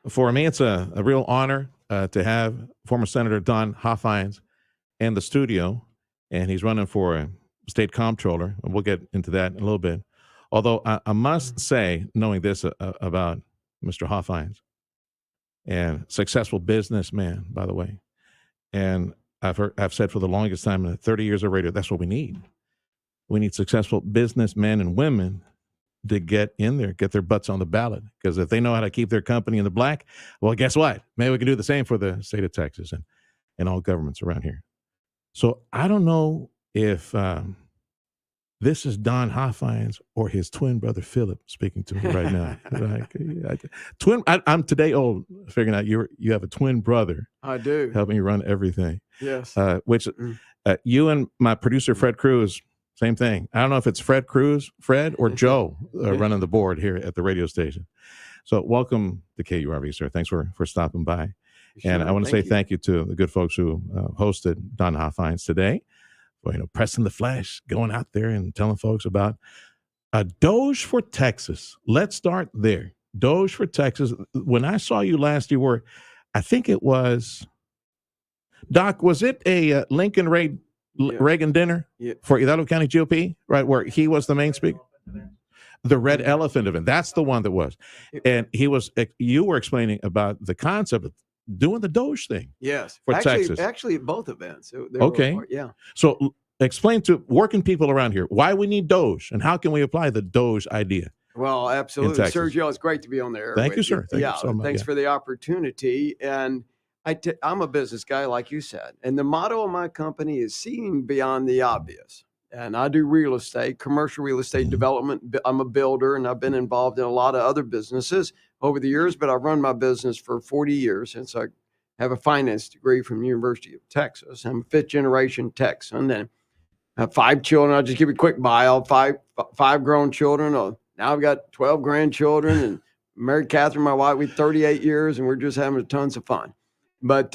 For me, it's a real honor to have former Senator Don Huffines in the studio, and he's running for a state comptroller. And we'll get into that in a little bit. Although I must say, knowing this about Mr. Huffines, and successful businessman, by the way, and I've said for the longest time in the 30 years of radio, that's what we need. We need successful businessmen and women to get in there, get their butts on the ballot. Because if they know how to keep their company in the black, well, guess what? Maybe we can do the same for the state of Texas and all governments around here. So I don't know if this is Don Huffines or his twin brother Philip speaking to me right now. I'm today old figuring out you have a twin brother. I do. Helping you run everything. Yes. Which you and my producer Fred Cruz, same thing. I don't know if it's Fred or Joe running the board here at the radio station. So welcome to KURV, sir. Thanks for stopping by. Sure, and I want to say thank you to the good folks who hosted Don Huffines today. For, pressing the flesh, going out there and telling folks about a Doge for Texas. Let's start there. Doge for Texas. When I saw you last, you were, I think it was, Doc, was it a Lincoln Reagan dinner for Hidalgo County GOP, right, where he was the main speaker? The Red Elephant event. That's the one that was. And you were explaining about the concept of doing the Doge thing. Yes. For Texas. Actually, at both events. Okay. Yeah. So explain to working people around here why we need Doge and how can we apply the Doge idea. Well, absolutely. Sergio, it's great to be on there. Thank you, sir. Thank you so much. Thanks for the opportunity. And I'm a business guy, like you said. And the motto of my company is seeing beyond the obvious. And I do real estate, commercial real estate development. I'm a builder, and I've been involved in a lot of other businesses over the years, but I've run my business for 40 years since I have a finance degree from the University of Texas. I'm a fifth-generation Texan, and I have 5 children. I'll just give you a quick bio. Five grown children. Now I've got 12 grandchildren, and married Catherine, my wife, we 38 years, and we're just having tons of fun. But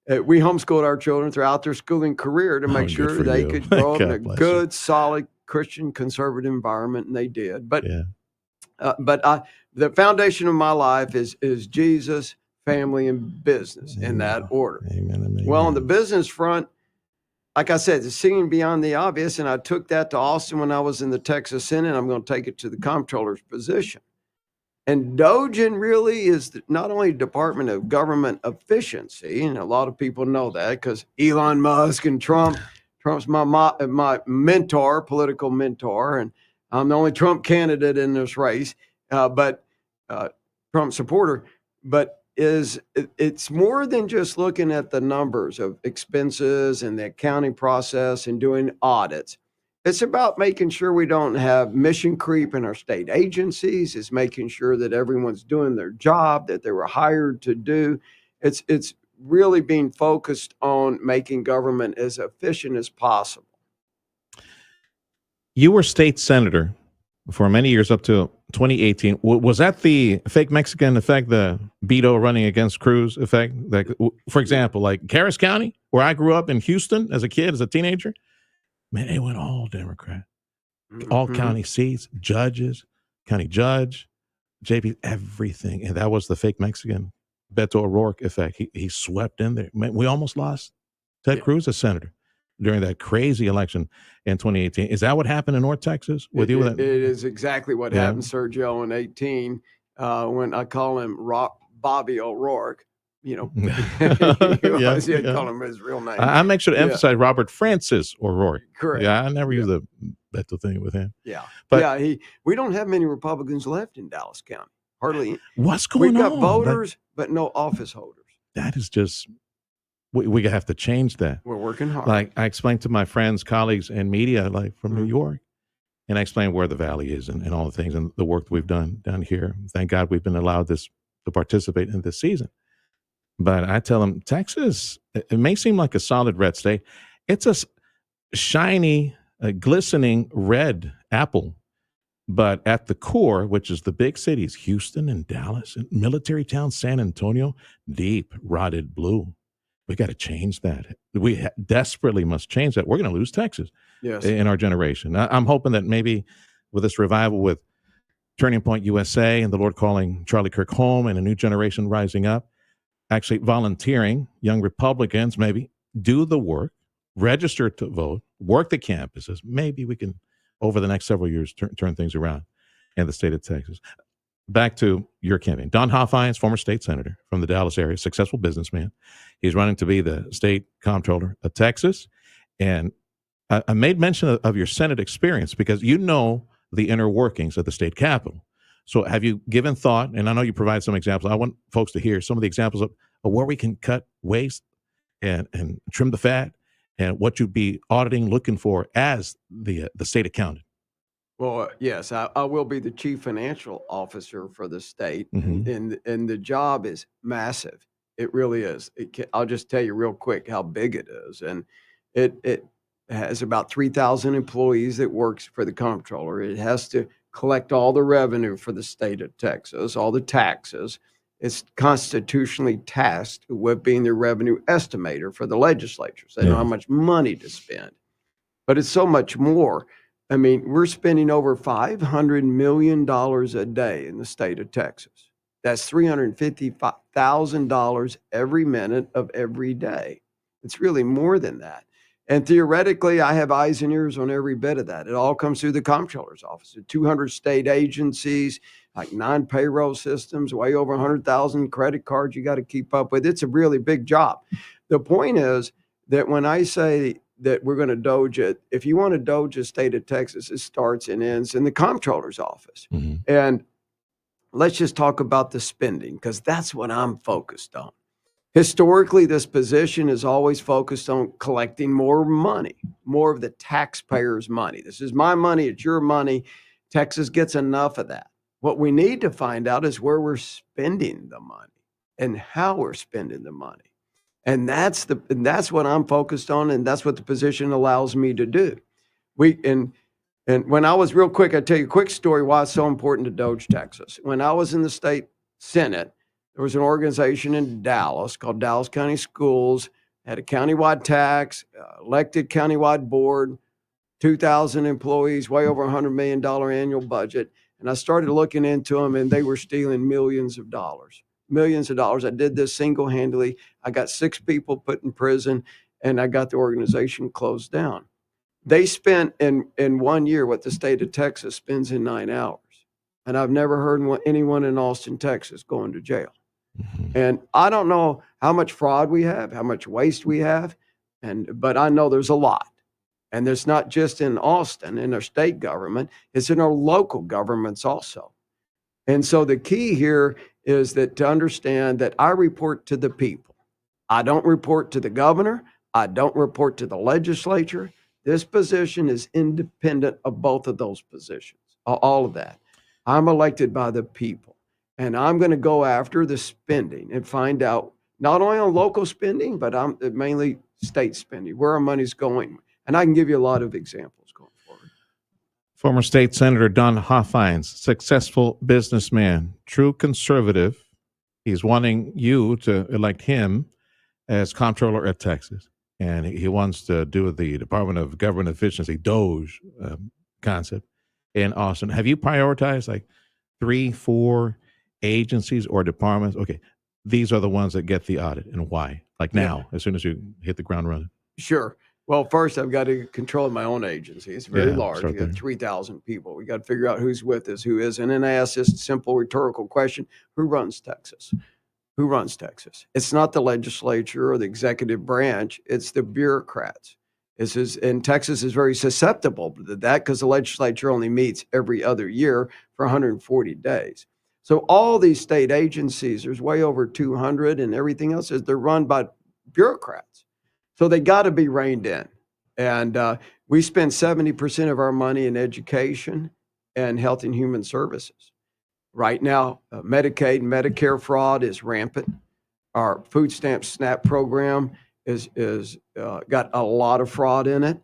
we homeschooled our children throughout their schooling career to make sure they could grow up in a good, solid Christian conservative environment, and they did. But the foundation of my life is Jesus, family, and business in that order. Amen. Well, on the business front, like I said, it's seeing beyond the obvious, and I took that to Austin when I was in the Texas Senate. I'm going to take it to the comptroller's position. And DOGE really is not only Department of Government Efficiency, and a lot of people know that because Elon Musk and Trump's my mentor, political mentor, and I'm the only Trump candidate in this race, but Trump supporter. But it's more than just looking at the numbers of expenses and the accounting process and doing audits. It's about making sure we don't have mission creep in our state agencies. It's making sure that everyone's doing their job that they were hired to do. It's really being focused on making government as efficient as possible. You were state senator for many years up to 2018. Was that the fake Mexican effect, the Beto running against Cruz effect? Like, for example, like Harris County, where I grew up in Houston as a kid, as a teenager, man, they went all Democrat. All county seats, judges, county judge, JP, everything. And that was the fake Mexican Beto O'Rourke effect. He swept in there. Man, we almost lost Ted Cruz as senator during that crazy election in 2018. Is that what happened in North Texas with you? It is exactly what happened, Sergio, in 18, when I call him Bobby O'Rourke. Call him his real name. I make sure to emphasize Robert Francis O'Rourke. Correct. Yeah, I never use the Beto thing with him. Yeah. But we don't have many Republicans left in Dallas County. Hardly. What's going on? We've got voters, but no office holders. That is just, we have to change that. We're working hard. Like I explained to my friends, colleagues in media, like from New York, and I explained where the Valley is and all the things and the work that we've done down here. Thank God we've been allowed to participate in this season. But I tell them, Texas, it may seem like a solid red state. It's a shiny, glistening red apple. But at the core, which is the big cities, Houston and Dallas, and military town San Antonio, deep rotted blue. We got to change that. We desperately must change that. We're going to lose Texas in our generation. I'm hoping that maybe with this revival with Turning Point USA and the Lord calling Charlie Kirk home and a new generation rising up, actually volunteering, young Republicans maybe do the work, register to vote, work the campuses. Maybe we can, over the next several years, turn things around in the state of Texas. Back to your campaign. Don Huffines, former state senator from the Dallas area, successful businessman. He's running to be the state comptroller of Texas. And I made mention of your Senate experience because you know the inner workings of the state capitol. So have you given thought, and I know you provide some examples, I want folks to hear some of the examples of where we can cut waste and trim the fat and what you'd be auditing, looking for as the state accountant. Well, yes, I will be the chief financial officer for the state, Mhm. and the job is massive. It really is. I'll just tell you real quick how big it is, and it has about 3,000 employees that works for the comptroller. It has to collect all the revenue for the state of Texas, all the taxes. It's constitutionally tasked with being the revenue estimator for the legislatures. They know how Yeah. much money to spend, but it's so much more. I mean, we're spending over $500 million a day in the state of Texas. That's $355,000 every minute of every day. It's really more than that. And theoretically, I have eyes and ears on every bit of that. It all comes through the comptroller's office. 200 state agencies, like 9 payroll systems, way over 100,000 credit cards you got to keep up with. It's a really big job. The point is that when I say that we're going to doge it, if you want to doge the state of Texas, it starts and ends in the comptroller's office. Mhm. And let's just talk about the spending, because that's what I'm focused on. Historically, this position is always focused on collecting more money, more of the taxpayers' money. This is my money, it's your money. Texas gets enough of that. What we need to find out is where we're spending the money and how we're spending the money. And that's what I'm focused on, and that's what the position allows me to do. We and when I was real quick, I tell you a quick story why it's so important to Doge, Texas. When I was in the state Senate, there was an organization in Dallas called Dallas County Schools, had a countywide tax, elected countywide board, 2,000 employees, way over $100 million annual budget. And I started looking into them, and they were stealing millions of dollars. Millions of dollars. I did this single handedly. I got 6 people put in prison, and I got the organization closed down. They spent in 1 year what the state of Texas spends in 9 hours. And I've never heard anyone in Austin, Texas going to jail. Mhm. And I don't know how much fraud we have, how much waste we have, but I know there's a lot. And there's not just in Austin, in our state government, it's in our local governments also. And so the key here is that to understand that I report to the people. I don't report to the governor. I don't report to the legislature. This position is independent of both of those positions, all of that. I'm elected by the people, and I'm going to go after the spending and find out not only on local spending, but I'm mainly state spending, where our money's going. And I can give you a lot of examples going forward. Former state senator Don Huffines, successful businessman, true conservative. He's wanting you to elect him as comptroller of Texas, and he wants to do the Department of Government Efficiency (DOGE) concept in Austin. Have you prioritized like 3, 4 agencies or departments? Okay, these are the ones that get the audit, and why? Like Yeah. now, as soon as you hit the ground running. Sure. Well, first, I've got to control my own agency. It's very Yeah, large. start We got there. 3,000 people. We got to figure out who's with us, who isn't. And I ask this simple rhetorical question: who runs Texas? Who runs Texas? It's not the legislature or the executive branch. It's the bureaucrats. And Texas is very susceptible to that because the legislature only meets every other year for 140 days. So all these state agencies, there's way over 200, and everything else they're run by bureaucrats. So they got to be reined in. And we spend 70% of our money in education and health and human services. Right now, Medicaid and Medicare fraud is rampant. Our food stamp SNAP program is got a lot of fraud in it,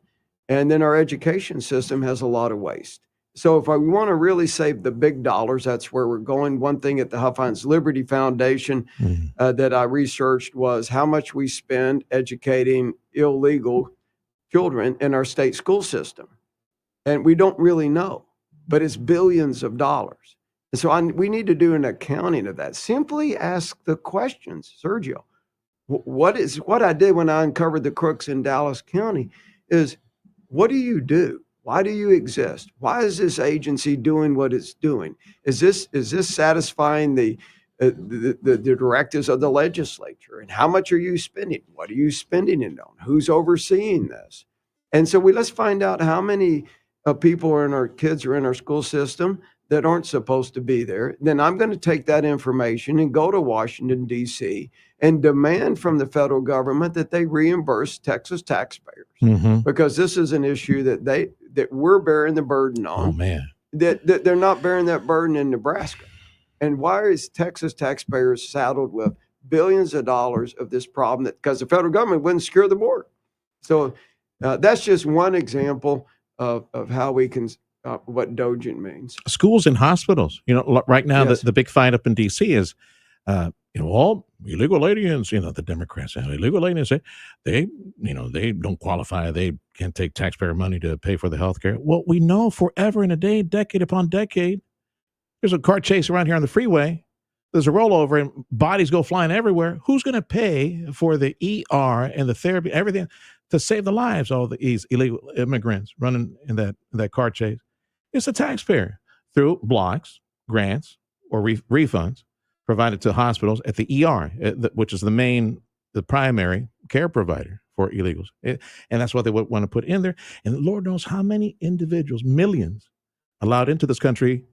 and then our education system has a lot of waste. So if we want to really save the big dollars, that's where we're going. One thing at the Huffines Liberty Foundation Mhm. that I researched was how much we spend educating illegal children in our state school system, and we don't really know, but it's billions of dollars. And so we need to do an accounting of that. Simply ask the questions, Sergio. What I did when I uncovered the crooks in Dallas County is, what do you do? Why do you exist? Why is this agency doing what it's doing? Is this satisfying the directives of the legislature? And how much are you spending? What are you spending it on? Who's overseeing this? And so let's find out how many people are in our kids are in our school system that aren't supposed to be there. Then I'm going to take that information and go to Washington, D.C., and demand from the federal government that they reimburse Texas taxpayers, because this is an issue that we're bearing the burden on. Oh man, that they're not bearing that burden in Nebraska. And why is Texas taxpayers saddled with billions of dollars of this problem? Because the federal government wouldn't secure the border. So that's just one example of how we can what Dogent means. Schools and hospitals. Right now Yes. the big fight up in D.C. is, all illegal aliens. The Democrats and illegal aliens. They don't qualify. They can't take taxpayer money to pay for the health care. Well, we know forever and a day, decade upon decade, there's a car chase around here on the freeway. There's a rollover and bodies go flying everywhere. Who's going to pay for the ER and the therapy, everything to save the lives of all these illegal immigrants running in that car chase? It's the taxpayer through blocks, grants, or refunds provided to hospitals at the ER, which is the primary care provider for illegals. And that's what they would want to put in there. And Lord knows how many individuals, millions, allowed into this country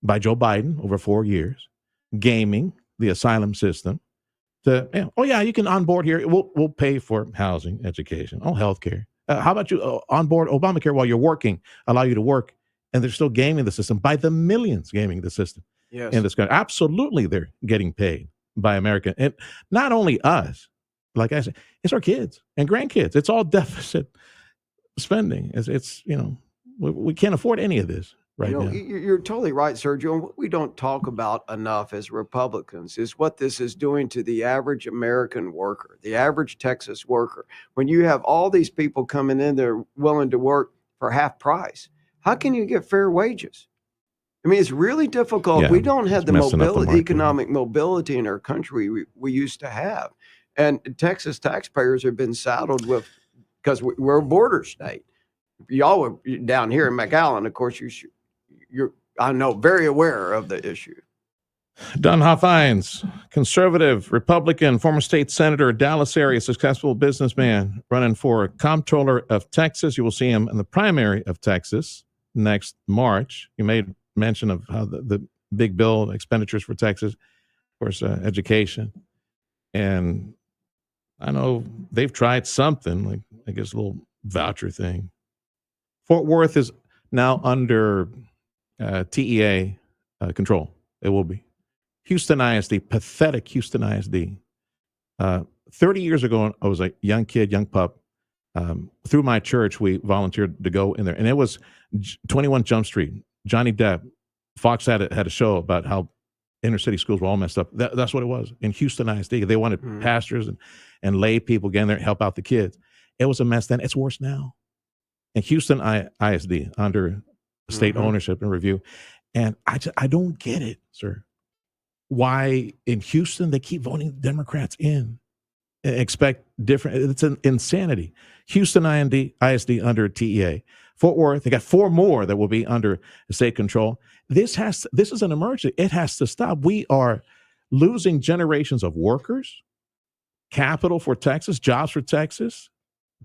by Joe Biden over 4 years, gaming the asylum system to, you can onboard here. We'll pay for housing, education, healthcare. How about you onboard Obamacare while you're working, allow you to work, and they're still gaming the system by the millions, gaming the system in this country. Absolutely, they're getting paid by American, and not only us. Like I said, it's our kids and grandkids. It's all deficit spending. It's we can't afford any of this. Right now. You're totally right, Sergio. And what we don't talk about enough as Republicans is what this is doing to the average American worker, the average Texas worker. When you have all these people coming in there willing to work for half price, how can you get fair wages? I mean, it's really difficult. Yeah, we don't have the market. economic mobility in our country we used to have. And Texas taxpayers have been saddled with, because we're a border state. Y'all were down here in McAllen, of course, you're, I know, very aware of the issue. Don Huffines, conservative, Republican, former state senator, Dallas area, successful businessman, running for Comptroller of Texas. You will see him in the primary of Texas next March. You made mention of how the big bill expenditures for Texas, of course, education. And I know they've tried something, like I guess a little voucher thing. Fort Worth is now under TEA control. It will be. Houston ISD, pathetic Houston ISD. 30 years ago, I was a young kid, young pup. Through my church, we volunteered to go in there. And it was 21 Jump Street. Johnny Depp, Fox had a show about how inner city schools were all messed up. That's what it was in Houston ISD. They wanted pastors and lay people get in there and help out the kids. It was a mess then. It's worse now. And Houston ISD under state ownership and review. And I don't get it, sir. Why in Houston they keep voting Democrats in and expect different. It's an insanity. Houston ISD under TEA. Fort Worth, they got 4 more that will be under state control. This is an emergency. It has to stop. We are losing generations of workers, capital for Texas, jobs for Texas,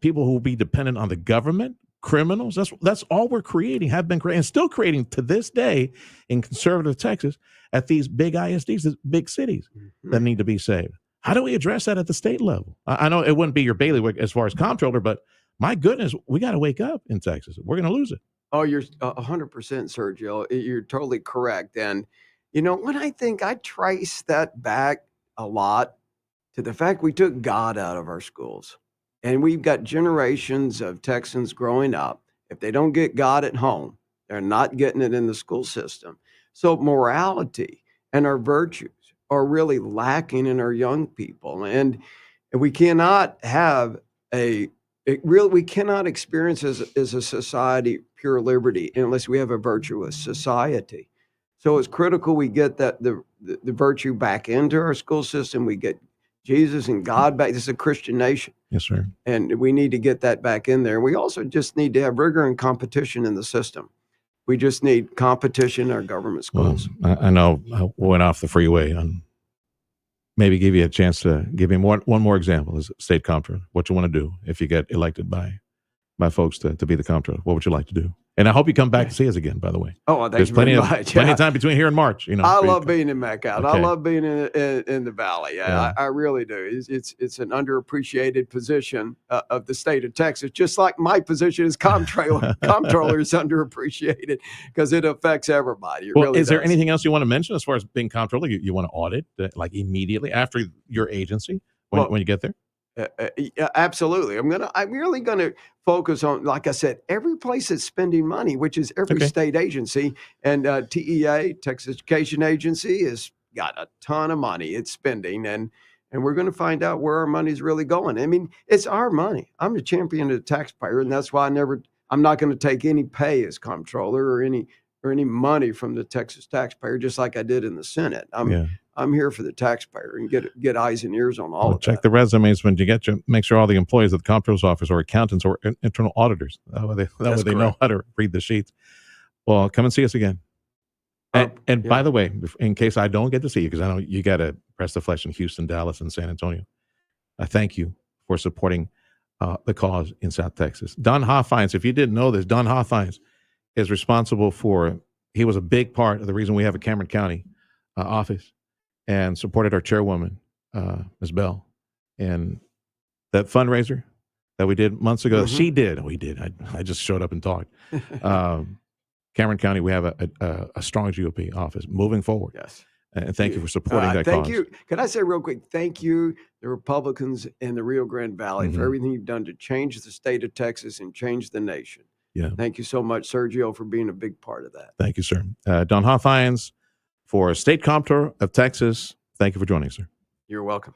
people who will be dependent on the government, criminals. That's all we're creating, have been creating, and still creating to this day in conservative Texas at these big ISDs, these big cities that need to be saved. How do we address that at the state level? I know it wouldn't be your bailiwick as far as comptroller, but my goodness, we got to wake up in Texas. We're going to lose it. Oh, you're 100%, Sergio. You're totally correct. And, when I trace that back a lot to the fact we took God out of our schools. And we've got generations of Texans growing up. If they don't get God at home, they're not getting it in the school system. So morality and our virtues are really lacking in our young people. And we cannot have we cannot experience as a society pure liberty unless we have a virtuous society. So it's critical we get the virtue back into our school system. We get Jesus and God back. This is a Christian nation. Yes, sir. And we need to get that back in there. We also just need to have rigor and competition in the system. We just need competition in our government schools. Well, I know I went off the freeway and maybe give you a chance to give me one more example as state comptroller. What you want to do if you get elected by folks to be the comptroller? What would you like to do? And I hope you come back to see us again, by the way. Oh, thank There's you plenty very of much. plenty of time between here and March. You know, I love being in Metcalf. Okay. I love being in the Valley. Yeah. I really do. It's an underappreciated position of the state of Texas, just like my position as comptroller. Comptroller is underappreciated because it affects everybody. It Well, really is there does. anything else you want to mention as far as being comptroller? You want to audit like immediately after your agency when you get there? Yeah, absolutely. I'm really gonna focus on, like I said, every place that's spending money, which is every Okay. state agency, and TEA, Texas Education Agency, has got a ton of money it's spending, and we're going to find out where our money's really going. I mean, it's our money. I'm the champion of the taxpayer, and that's why I'm not going to take any pay as comptroller or any money from the Texas taxpayer, just like I did in the Senate. I'm here for the taxpayer and get eyes and ears on all of check that. the resumes when you get make sure all the employees of the comptroller's office are accountants or internal auditors. That way they know how to read the sheets. Well, come and see us again. And by the way, in case I don't get to see you, because I know you got to press the flesh in Houston, Dallas, and San Antonio, I thank you for supporting the cause in South Texas. Don Huffines, if you didn't know this, Don Huffines is responsible he was a big part of the reason we have a Cameron County office, and supported our chairwoman, Ms. Bell. And that fundraiser that we did months ago, she did. We did. I just showed up and talked. Cameron County, we have a strong GOP office moving forward. Yes. And thank you for supporting that thank cause. you. Can I say real quick, thank you, the Republicans in the Rio Grande Valley, for everything you've done to change the state of Texas and change the nation. Yeah. Thank you so much, Sergio, for being a big part of that. Thank you, sir. Don Huffines, for State Comptroller of Texas, thank you for joining us, sir. You're welcome.